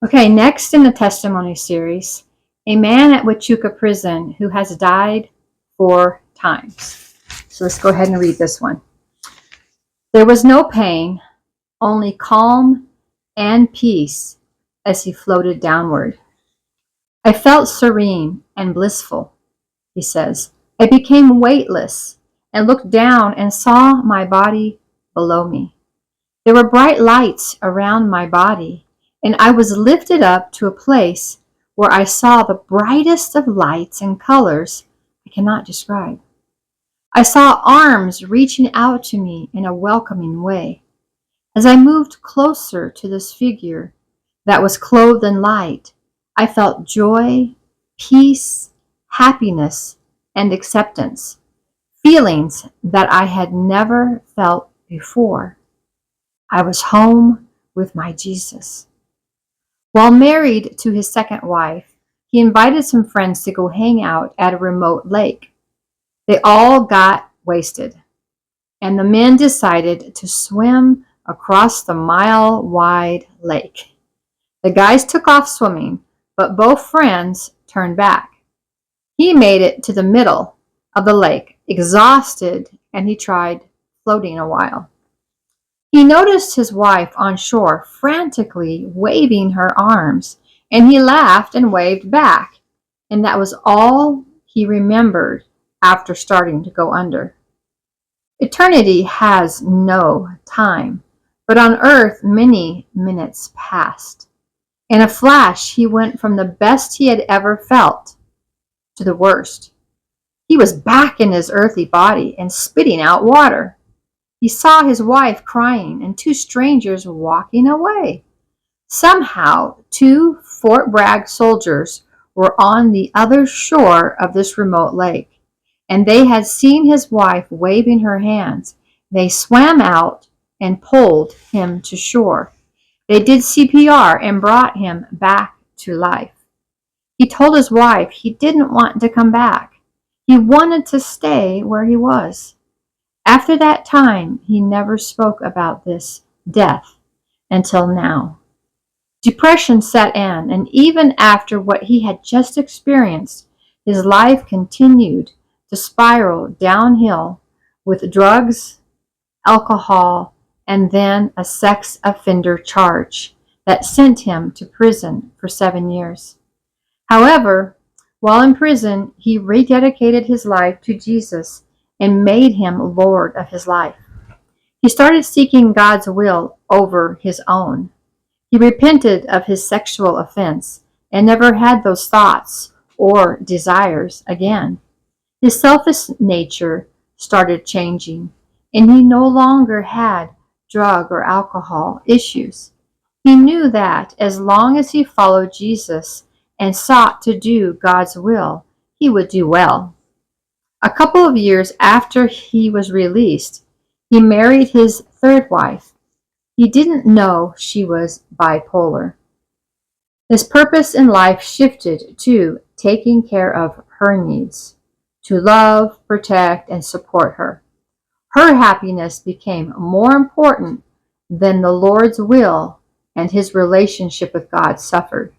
Okay, next in the testimony series, a man at Huachuca prison who has died 4 times. So let's go ahead and read this one. There was no pain, only calm and peace as he floated downward. I felt serene and blissful, he says. I became weightless and looked down and saw my body below me. There were bright lights around my body, and I was lifted up to a place where I saw the brightest of lights and colors I cannot describe. I saw arms reaching out to me in a welcoming way. As I moved closer to this figure that was clothed in light, I felt joy, peace, happiness, and acceptance, feelings that I had never felt before. I was home with my Jesus. While married to his second wife, he invited some friends to go hang out at a remote lake. They all got wasted, and the men decided to swim across the mile-wide lake. The guys took off swimming, but both friends turned back. He made it to the middle of the lake, exhausted, and he tried floating a while. He noticed his wife on shore frantically waving her arms, and he laughed and waved back, and that was all he remembered after starting to go under. Eternity has no time, but on earth many minutes passed. In a flash, he went from the best he had ever felt to the worst. He was back in his earthly body and spitting out water. He saw his wife crying and 2 strangers walking away. Somehow, 2 Fort Bragg soldiers were on the other shore of this remote lake, and they had seen his wife waving her hands. They swam out and pulled him to shore. They did CPR and brought him back to life. He told his wife he didn't want to come back. He wanted to stay where he was. After that time, he never spoke about this death until now. Depression set in, and even after what he had just experienced, his life continued to spiral downhill with drugs, alcohol, and then a sex offender charge that sent him to prison for 7 years. However, while in prison, he rededicated his life to Jesus and made him Lord of his life. He started seeking God's will over his own. He repented of his sexual offense and never had those thoughts or desires again. His selfish nature started changing, and he no longer had drug or alcohol issues. He knew that as long as he followed Jesus and sought to do God's will, he would do well. A couple of years after he was released, he married his 3rd wife. He didn't know she was bipolar. His purpose in life shifted to taking care of her needs, to love, protect, and support her. Her happiness became more important than the Lord's will, and his relationship with God suffered.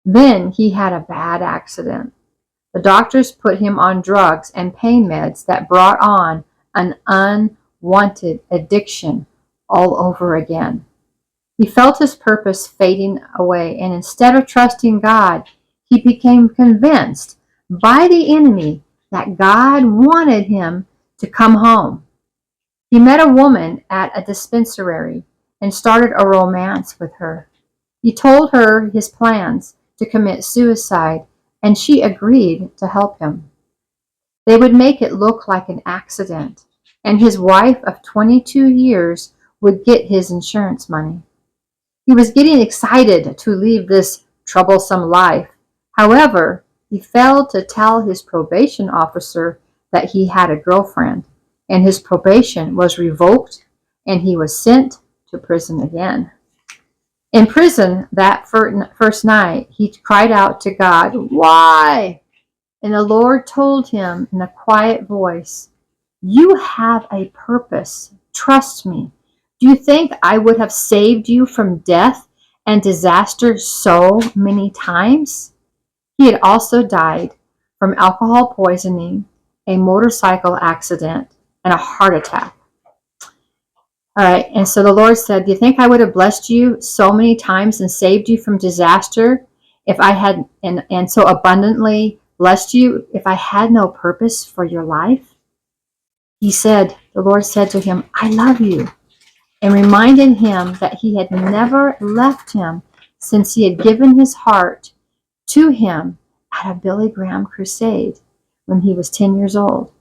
Then he had a bad accident. The doctors put him on drugs and pain meds that brought on an unwanted addiction all over again. He felt his purpose fading away, and instead of trusting God, he became convinced by the enemy that God wanted him to come home. He met a woman at a dispensary and started a romance with her. He told her his plans to commit suicide, and she agreed to help him. They would make it look like an accident, and his wife of 22 years would get his insurance money. He was getting excited to leave this troublesome life. However, he failed to tell his probation officer that he had a girlfriend, and his probation was revoked, and he was sent to prison again. In prison that first night, he cried out to God, "Why?" And the Lord told him in a quiet voice, "You have a purpose. Trust me. Do you think I would have saved you from death and disaster so many times. He had also died from alcohol poisoning, a motorcycle accident, and a heart attack. All right, and so the Lord said, do you think I would have blessed you so many times and saved you from disaster if I had, and so abundantly blessed you if I had no purpose for your life? The Lord said to him, I love you, and reminded him that he had never left him since he had given his heart to him at a Billy Graham crusade when he was 10 years old,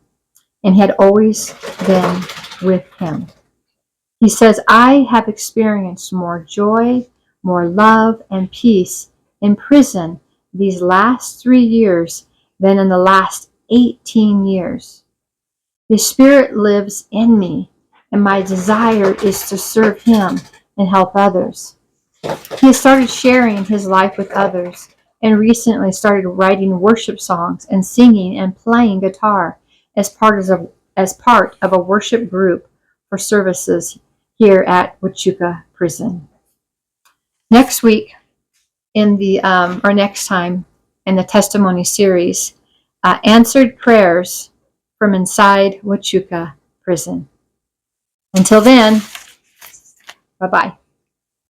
and had always been with him. He says, I have experienced more joy, more love, and peace in prison these last 3 years than in the last 18 years. His Spirit lives in me, and my desire is to serve Him and help others. He has started sharing his life with others, and recently started writing worship songs and singing and playing guitar as part of a worship group for services here at Huachuca Prison. Next week, or next time in the testimony series, answered prayers from inside Huachuca Prison. Until then, bye-bye.